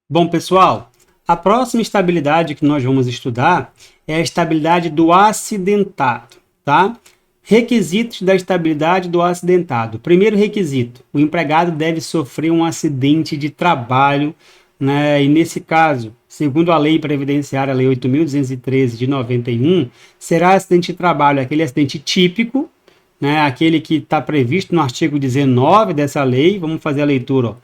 Bom, pessoal, a próxima estabilidade que nós vamos estudar é a estabilidade do acidentado, tá? Requisitos da estabilidade do acidentado. Primeiro requisito, o empregado deve sofrer um acidente de trabalho, né? E nesse caso, segundo a lei previdenciária, a lei 8.213 de 91, será acidente de trabalho aquele acidente típico, né, aquele que está previsto no artigo 19 dessa lei. Vamos fazer a leitura. Ó.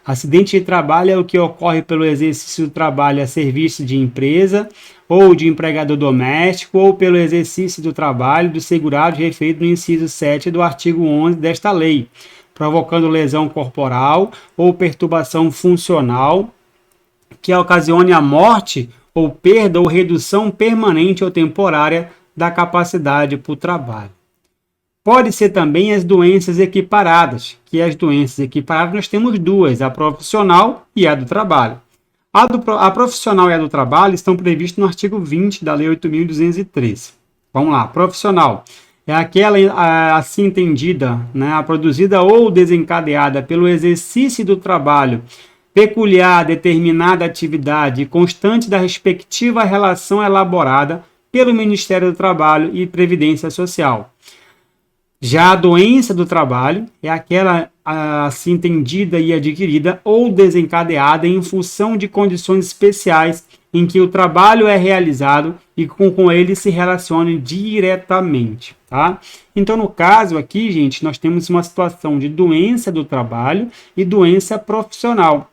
Acidente de trabalho é o que ocorre pelo exercício do trabalho a serviço de empresa ou de empregador doméstico ou pelo exercício do trabalho do segurado referido no inciso 7 do artigo 11 desta lei, provocando lesão corporal ou perturbação funcional que ocasione a morte ou perda ou redução permanente ou temporária da capacidade para o trabalho. Pode ser também as doenças equiparadas, que as doenças equiparadas nós temos duas, a profissional e a do trabalho. A profissional e a do trabalho estão previstas no artigo 20 da Lei 8.213. Vamos lá, profissional é aquela assim entendida, né, produzida ou desencadeada pelo exercício do trabalho peculiar a determinada atividade constante da respectiva relação elaborada pelo Ministério do Trabalho e Previdência Social. Já a doença do trabalho é aquela assim entendida e adquirida ou desencadeada em função de condições especiais em que o trabalho é realizado e com ele se relacione diretamente, tá? Então, no caso aqui, gente, nós temos uma situação de doença do trabalho e doença profissional.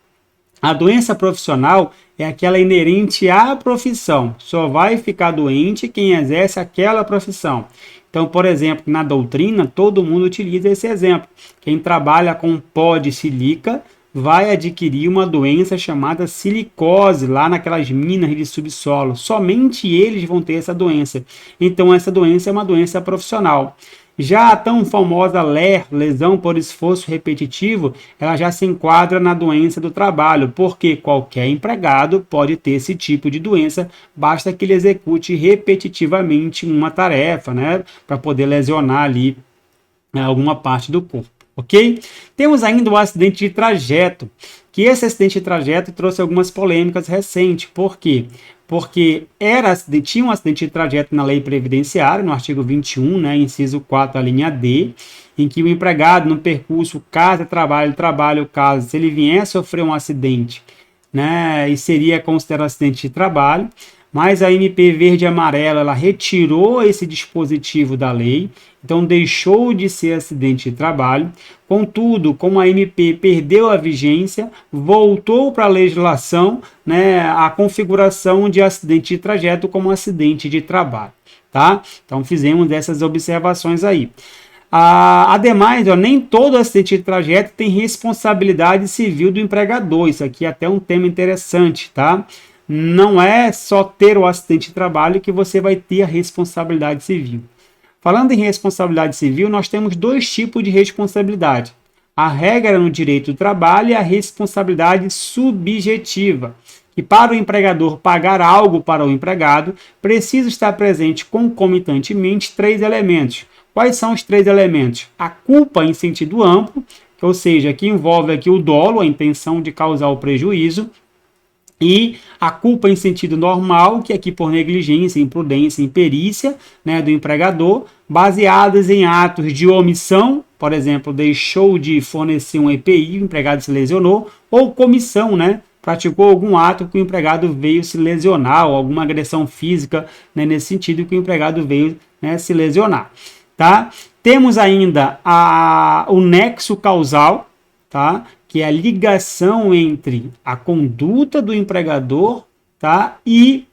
A doença profissional é aquela inerente à profissão. Só vai ficar doente quem exerce aquela profissão. Então, por exemplo, na doutrina, todo mundo utiliza esse exemplo. Quem trabalha com pó de sílica vai adquirir uma doença chamada silicose, lá naquelas minas de subsolo. Somente eles vão ter essa doença. Então, essa doença é uma doença profissional. Já a tão famosa LER, lesão por esforço repetitivo, ela já se enquadra na doença do trabalho, porque qualquer empregado pode ter esse tipo de doença, basta que ele execute repetitivamente uma tarefa, né, para poder lesionar ali alguma parte do corpo, ok? Temos ainda o acidente de trajeto, que esse acidente de trajeto trouxe algumas polêmicas recentes. Por quê? Porque tinha um acidente de trajeto na lei previdenciária, no artigo 21, né, inciso 4, a linha D, em que o empregado no percurso casa-trabalho, casa, se ele vier a sofrer um acidente, né, e seria considerado acidente de trabalho, mas a MP verde e amarela ela retirou esse dispositivo da lei, então deixou de ser acidente de trabalho. Contudo, como a MP perdeu a vigência, voltou para a legislação, né, a configuração de acidente de trajeto como acidente de trabalho. Tá? Então fizemos essas observações aí. Ademais, nem todo acidente de trajeto tem responsabilidade civil do empregador. Isso aqui é até um tema interessante, tá? Não é só ter o acidente de trabalho que você vai ter a responsabilidade civil. Falando em responsabilidade civil, nós temos dois tipos de responsabilidade. A regra no direito do trabalho é a responsabilidade subjetiva, que para o empregador pagar algo para o empregado, precisa estar presente concomitantemente três elementos. Quais são os três elementos? A culpa em sentido amplo, ou seja, que envolve aqui o dolo, a intenção de causar o prejuízo, e a culpa em sentido normal, que é aqui por negligência, imprudência, imperícia, né, do empregador, baseadas em atos de omissão, por exemplo, deixou de fornecer um EPI, o empregado se lesionou, ou comissão, né, praticou algum ato que o empregado veio se lesionar, ou alguma agressão física, né, nesse sentido que o empregado veio, né, se lesionar. Tá? Temos ainda o nexo causal, tá? Que é a ligação entre a conduta do empregador, tá? E,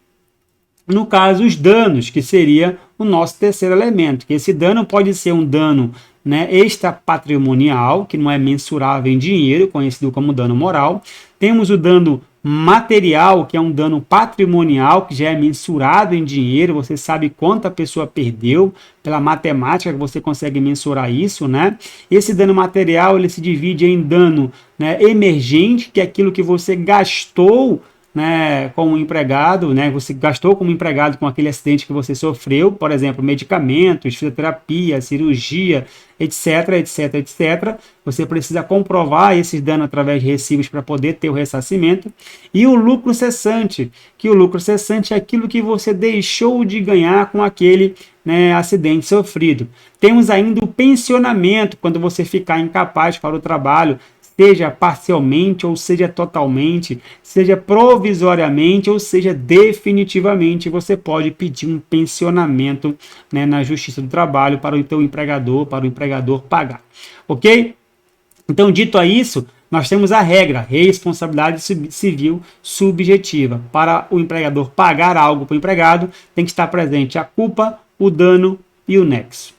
no caso, os danos, que seria o nosso terceiro elemento, que esse dano pode ser um dano, né, extrapatrimonial, que não é mensurável em dinheiro, conhecido como dano moral. Temos o dano material, que é um dano patrimonial, que já é mensurado em dinheiro, você sabe quanto a pessoa perdeu, pela matemática que você consegue mensurar isso, né? Esse dano material, ele se divide em dano, né, emergente, que é aquilo que você gastou, né, como empregado, né, você gastou como empregado com aquele acidente que você sofreu, por exemplo, medicamentos, fisioterapia, cirurgia, etc, etc, etc. Você precisa comprovar esses danos através de recibos para poder ter o ressarcimento. E o lucro cessante, que o lucro cessante é aquilo que você deixou de ganhar com aquele, né, acidente sofrido. Temos ainda o pensionamento, quando você ficar incapaz para o trabalho, seja parcialmente ou seja totalmente, seja provisoriamente ou seja definitivamente, você pode pedir um pensionamento, né, na Justiça do Trabalho para o teu empregador, para o empregador pagar. Ok? Então, dito a isso, nós temos a regra, responsabilidade civil subjetiva. Para o empregador pagar algo para o empregado, tem que estar presente a culpa, o dano e o nexo.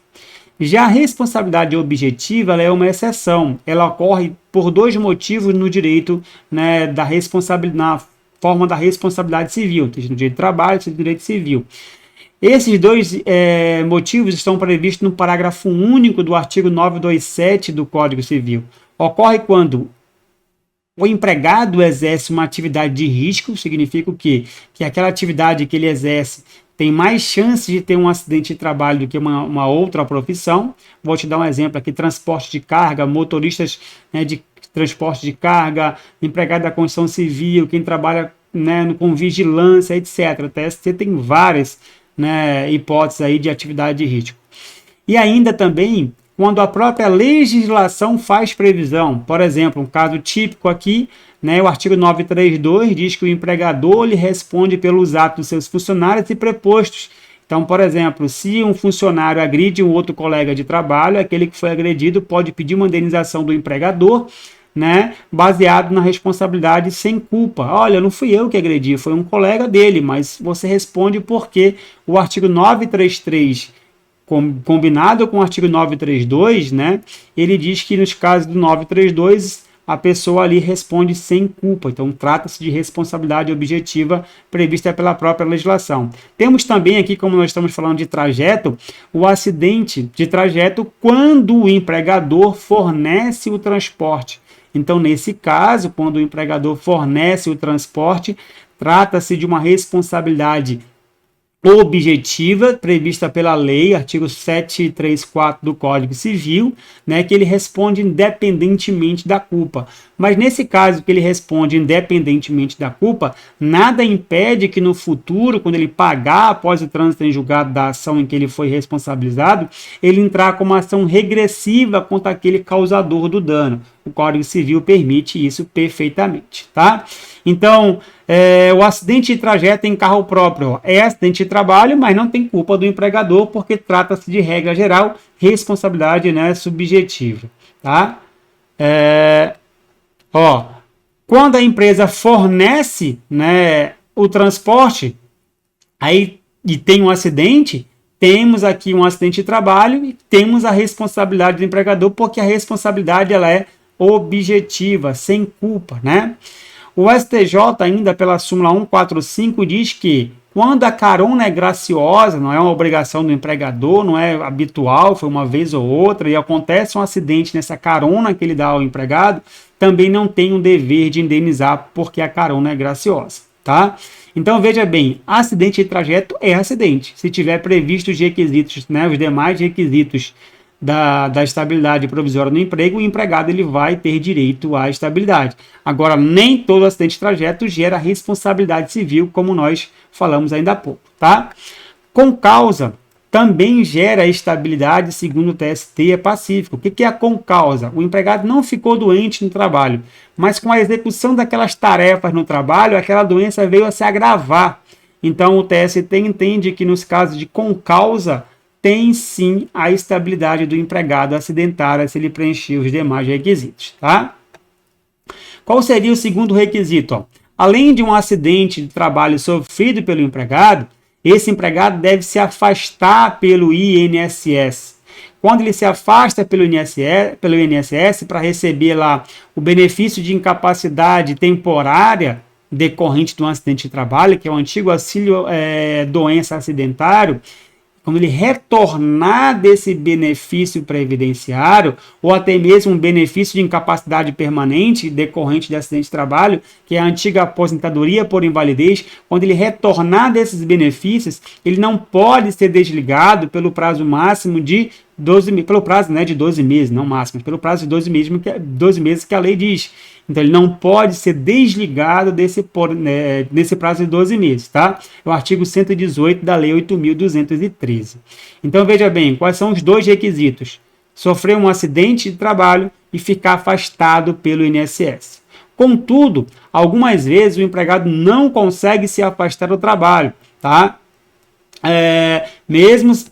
Já a responsabilidade objetiva, ela é uma exceção. Ela ocorre por dois motivos no direito, né, da responsabilidade, na forma da responsabilidade civil, seja no direito do trabalho, seja no direito civil. Esses dois motivos estão previstos no parágrafo único do artigo 927 do Código Civil. Ocorre quando o empregado exerce uma atividade de risco, significa o quê? Que aquela atividade que ele exerce tem mais chances de ter um acidente de trabalho do que uma outra profissão. Vou te dar um exemplo aqui: transporte de carga, motoristas, né, de transporte de carga, empregado da construção civil, quem trabalha, né, com vigilância, etc. O TST tem várias, né, hipóteses aí de atividade de risco. E ainda também quando a própria legislação faz previsão. Por exemplo, um caso típico aqui, né, o artigo 932 diz que o empregador lhe responde pelos atos dos seus funcionários e prepostos. Então, por exemplo, se um funcionário agride um outro colega de trabalho, aquele que foi agredido pode pedir uma indenização do empregador, né, baseado na responsabilidade sem culpa. Olha, não fui eu que agredi, foi um colega dele, mas você responde porque o artigo 933 combinado com o artigo 932, né, ele diz que nos casos do 932 a pessoa ali responde sem culpa. Então trata-se de responsabilidade objetiva prevista pela própria legislação. Temos também aqui, como nós estamos falando de trajeto, o acidente de trajeto quando o empregador fornece o transporte. Então, nesse caso, quando o empregador fornece o transporte, trata-se de uma responsabilidade objetiva prevista pela lei, artigo 734 do Código Civil, né, que ele responde independentemente da culpa. Mas nesse caso que ele responde independentemente da culpa, nada impede que no futuro, quando ele pagar após o trânsito em julgado da ação em que ele foi responsabilizado, ele entrar com uma ação regressiva contra aquele causador do dano. O Código Civil permite isso perfeitamente, tá? Então, o acidente de trajeto em carro próprio é acidente de trabalho, mas não tem culpa do empregador, porque trata-se de regra geral, responsabilidade, né, subjetiva, tá? Quando a empresa fornece, né, o transporte, aí e tem um acidente, temos aqui um acidente de trabalho e temos a responsabilidade do empregador, porque a responsabilidade ela é objetiva, sem culpa, né? O STJ, ainda pela súmula 145, diz que quando a carona é graciosa, não é uma obrigação do empregador, não é habitual, foi uma vez ou outra, e acontece um acidente nessa carona que ele dá ao empregado, também não tem um dever de indenizar porque a carona é graciosa, tá? Então, veja bem, acidente de trajeto é acidente. Se tiver previsto os requisitos, né, os demais requisitos da estabilidade provisória no emprego, o empregado ele vai ter direito à estabilidade. Agora, nem todo acidente de trajeto gera responsabilidade civil, como nós falamos ainda há pouco, tá? Com causa, também gera estabilidade, segundo o TST, é pacífico. O que é a concausa? O empregado não ficou doente no trabalho, mas com a execução daquelas tarefas no trabalho, aquela doença veio a se agravar. Então, o TST entende que nos casos de concausa, tem sim a estabilidade do empregado acidentária se ele preencher os demais requisitos, tá? Qual seria o segundo requisito? Além de um acidente de trabalho sofrido pelo empregado, esse empregado deve se afastar pelo INSS. Quando ele se afasta pelo INSS para receber lá o benefício de incapacidade temporária decorrente de um acidente de trabalho, que é o antigo auxílio doença acidentário, quando ele retornar desse benefício previdenciário, ou até mesmo um benefício de incapacidade permanente decorrente de acidente de trabalho, que é a antiga aposentadoria por invalidez, quando ele retornar desses benefícios, ele não pode ser desligado pelo prazo máximo de 12 meses, pelo prazo, né, de 12 meses, não máximo, pelo prazo de 12 meses que a lei diz. Então, ele não pode ser desligado nesse prazo de 12 meses, tá? É o artigo 118 da Lei 8.213. Então, veja bem, quais são os dois requisitos? Sofrer um acidente de trabalho e ficar afastado pelo INSS. Contudo, algumas vezes o empregado não consegue se afastar do trabalho, tá?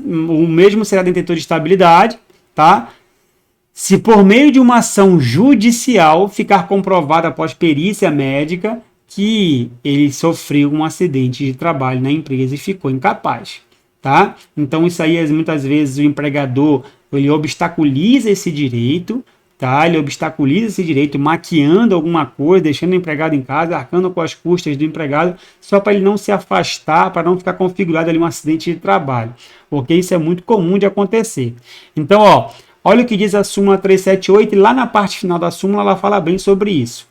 O mesmo será detentor de estabilidade, tá? Se por meio de uma ação judicial ficar comprovado após perícia médica que ele sofreu um acidente de trabalho na empresa e ficou incapaz, tá? Então isso aí muitas vezes o empregador ele obstaculiza esse direito, tá? Ele obstaculiza esse direito maquiando alguma coisa, deixando o empregado em casa, arcando com as custas do empregado, só para ele não se afastar, para não ficar configurado ali um acidente de trabalho, porque isso é muito comum de acontecer. Então, olha o que diz a súmula 378 e lá na parte final da súmula ela fala bem sobre isso.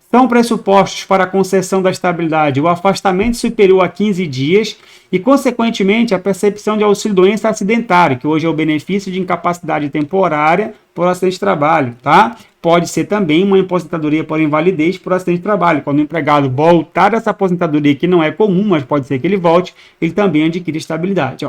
São pressupostos para a concessão da estabilidade o afastamento superior a 15 dias e, consequentemente, a percepção de auxílio-doença acidentário, que hoje é o benefício de incapacidade temporária por acidente de trabalho, tá? Pode ser também uma aposentadoria por invalidez por acidente de trabalho. Quando o empregado voltar dessa aposentadoria, que não é comum, mas pode ser que ele volte, ele também adquire estabilidade.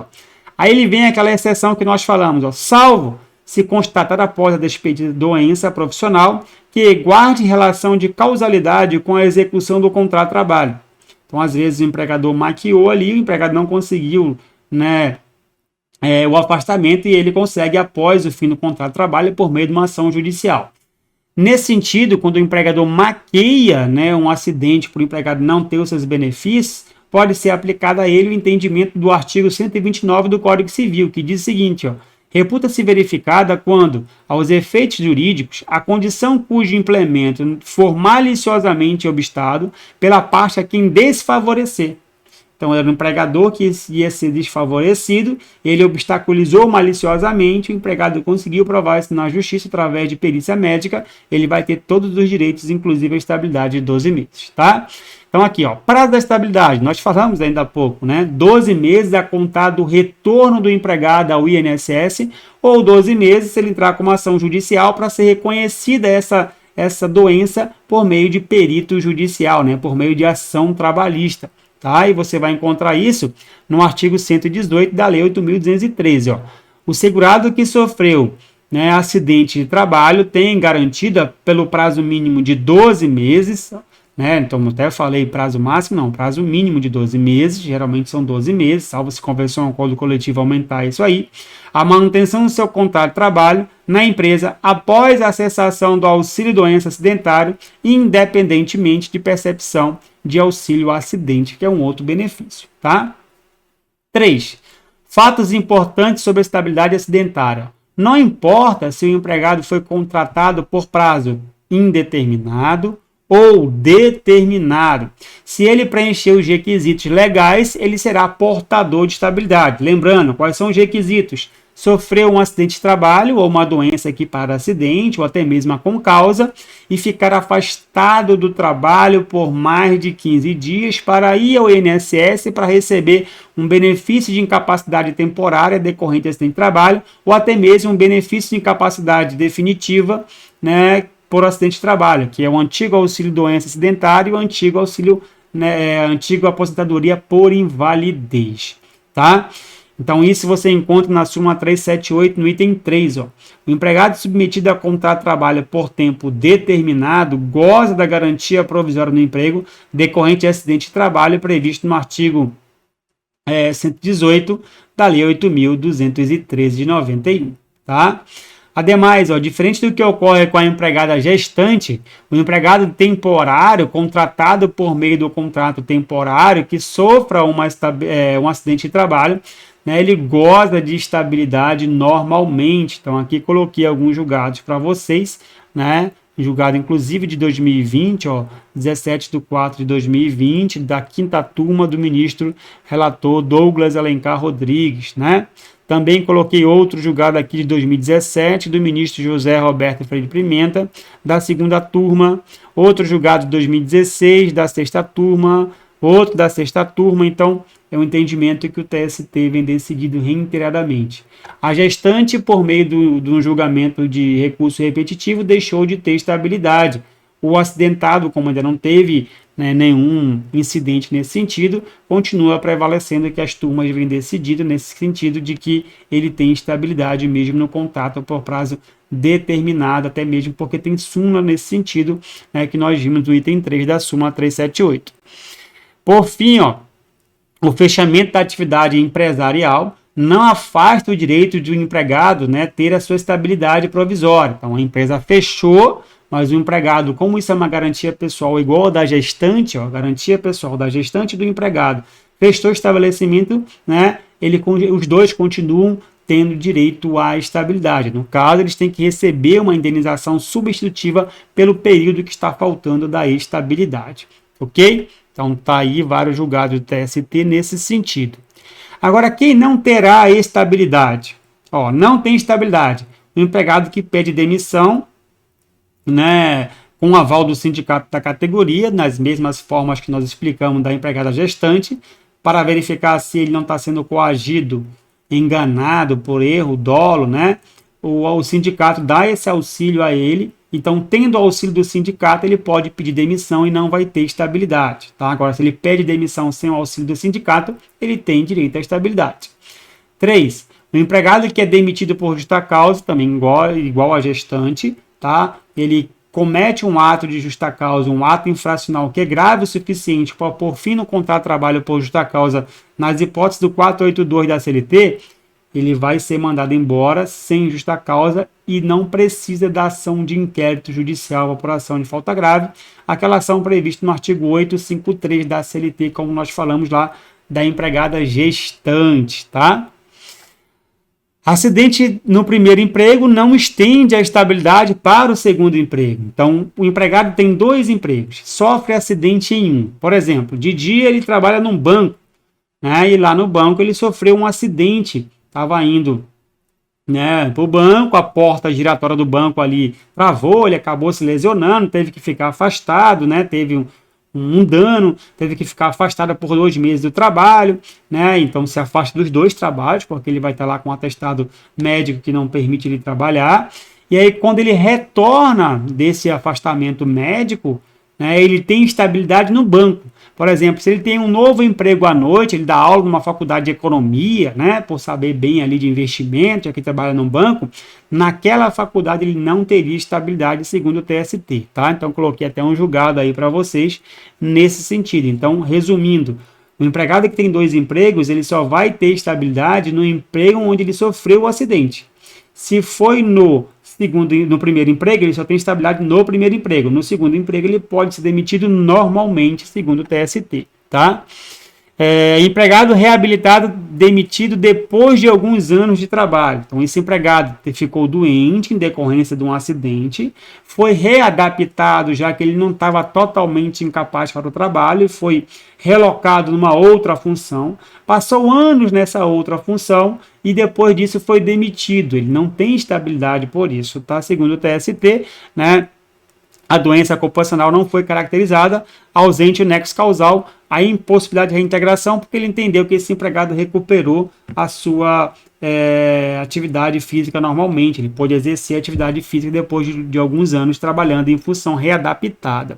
Aí ele vem aquela exceção que nós falamos, salvo se constatar após a despedida de doença profissional que guarde relação de causalidade com a execução do contrato de trabalho. Então, às vezes, o empregador maquiou ali, o empregado não conseguiu, o afastamento e ele consegue após o fim do contrato de trabalho por meio de uma ação judicial. Nesse sentido, quando o empregador maqueia um acidente para o empregado não ter os seus benefícios, pode ser aplicado a ele o entendimento do artigo 129 do Código Civil, que diz o seguinte, reputa-se verificada quando, aos efeitos jurídicos, a condição cujo implemento for maliciosamente obstado pela parte a quem desfavorecer. Então, era um empregador que ia ser desfavorecido, ele obstaculizou maliciosamente, o empregado conseguiu provar isso na justiça através de perícia médica, ele vai ter todos os direitos, inclusive a estabilidade de 12 meses, tá? Então, aqui, prazo da estabilidade, nós falamos ainda há pouco, 12 meses a contar do retorno do empregado ao INSS, ou 12 meses se ele entrar com uma ação judicial para ser reconhecida essa doença por meio de perito judicial, por meio de ação trabalhista. Tá? E você vai encontrar isso no artigo 118 da Lei 8.213. O segurado que sofreu acidente de trabalho tem garantida pelo prazo mínimo de 12 meses, então até falei prazo máximo, não, prazo mínimo de 12 meses, geralmente são 12 meses, salvo se convenção ao acordo coletivo aumentar isso aí, a manutenção do seu contrato de trabalho na empresa após a cessação do auxílio-doença acidentário, independentemente de percepção de auxílio-acidente, que é um outro benefício, tá? 3. Fatos importantes sobre a estabilidade acidentária. Não importa se o empregado foi contratado por prazo indeterminado ou determinado. Se ele preencher os requisitos legais, ele será portador de estabilidade. Lembrando, quais são os requisitos? Sofreu um acidente de trabalho ou uma doença equiparada a acidente, ou até mesmo com causa, e ficar afastado do trabalho por mais de 15 dias para ir ao INSS para receber um benefício de incapacidade temporária decorrente de acidente de trabalho, ou até mesmo um benefício de incapacidade definitiva, por acidente de trabalho, que é o antigo auxílio-doença acidentário e o antigo auxílio, antiga aposentadoria por invalidez, tá? Então, isso você encontra na súmula 378, no item 3. O empregado submetido a contrato de trabalho por tempo determinado goza da garantia provisória no emprego decorrente de acidente de trabalho previsto no artigo 118 da Lei 8.213 de 91. Tá? Ademais, diferente do que ocorre com a empregada gestante, o empregado temporário, contratado por meio do contrato temporário, que sofra um acidente de trabalho, ele goza de estabilidade normalmente. Então, aqui coloquei alguns julgados para vocês, julgado inclusive de 2020, ó, 17/4/2020, da quinta turma do ministro relator Douglas Alencar Rodrigues, né? Também coloquei outro julgado aqui de 2017, do ministro José Roberto Freire Pimenta, da segunda turma, outro julgado de 2016, da sexta turma, outro da sexta turma. Então, é um entendimento que o TST vem decidido reiteradamente. A gestante, por meio de um julgamento de recurso repetitivo, deixou de ter estabilidade. O acidentado, como ainda não teve, né, nenhum incidente nesse sentido, continua prevalecendo que as turmas vêm decidido nesse sentido de que ele tem estabilidade mesmo no contrato por prazo determinado, até mesmo porque tem súmula nesse sentido, né, que nós vimos no item 3 da súmula 378. Por fim, ó, o fechamento da atividade empresarial não afasta o direito de um empregado, né, ter a sua estabilidade provisória. Então, a empresa fechou, mas o empregado, como isso é uma garantia pessoal igual a da gestante, ó, garantia pessoal da gestante e do empregado, fechou o estabelecimento, né, os dois continuam tendo direito à estabilidade. No caso, eles têm que receber uma indenização substitutiva pelo período que está faltando da estabilidade. Ok? Então, tá aí vários julgados do TST nesse sentido. Agora, quem não terá estabilidade? Ó, não tem estabilidade. O empregado que pede demissão, né, com aval do sindicato da categoria, nas mesmas formas que nós explicamos da empregada gestante, para verificar se ele não está sendo coagido, enganado por erro, dolo, né? O sindicato dá esse auxílio a ele. Então, tendo o auxílio do sindicato, ele pode pedir demissão e não vai ter estabilidade. Tá? Agora, se ele pede demissão sem o auxílio do sindicato, ele tem direito à estabilidade. 3. O empregado que é demitido por justa causa, também igual a gestante, tá? Ele comete um ato de justa causa, um ato infracional que é grave o suficiente para pôr fim no contrato de trabalho por justa causa, nas hipóteses do 482 da CLT, ele vai ser mandado embora sem justa causa e não precisa da ação de inquérito judicial por ação de falta grave, aquela ação prevista no artigo 853 da CLT, como nós falamos lá, da empregada gestante, tá? Acidente no primeiro emprego não estende a estabilidade para o segundo emprego. Então, o empregado tem 2 empregos, sofre acidente em um. Por exemplo, de dia ele trabalha num banco, né, e lá no banco ele sofreu um acidente. Estava indo, né, para o banco, a porta giratória do banco ali travou, ele acabou se lesionando, teve que ficar afastado, né, teve um dano, teve que ficar afastado por 2 meses do trabalho, né, então se afasta dos 2 trabalhos, porque ele vai estar lá com um atestado médico que não permite ele trabalhar, e aí quando ele retorna desse afastamento médico, né, ele tem estabilidade no banco. Por exemplo, se ele tem um novo emprego à noite, ele dá aula numa faculdade de economia, né, por saber bem ali de investimento, já que trabalha num banco, naquela faculdade ele não teria estabilidade segundo o TST, tá? Então, coloquei até um julgado aí para vocês nesse sentido. Então, resumindo, o empregado que tem 2 empregos, ele só vai ter estabilidade no emprego onde ele sofreu o acidente. Se foi no primeiro emprego, ele só tem estabilidade no primeiro emprego. No segundo emprego, ele pode ser demitido normalmente, segundo o TST, tá? Empregado reabilitado demitido depois de alguns anos de trabalho. Então, esse empregado ficou doente em decorrência de um acidente, foi readaptado, já que ele não estava totalmente incapaz para o trabalho, e foi relocado numa outra função, passou anos nessa outra função e depois disso foi demitido. Ele não tem estabilidade por isso, tá? Segundo o TST, né? A doença ocupacional não foi caracterizada, ausente o nexo causal, a impossibilidade de reintegração, porque ele entendeu que esse empregado recuperou a sua atividade física normalmente. Ele pôde exercer atividade física depois de alguns anos trabalhando em função readaptada.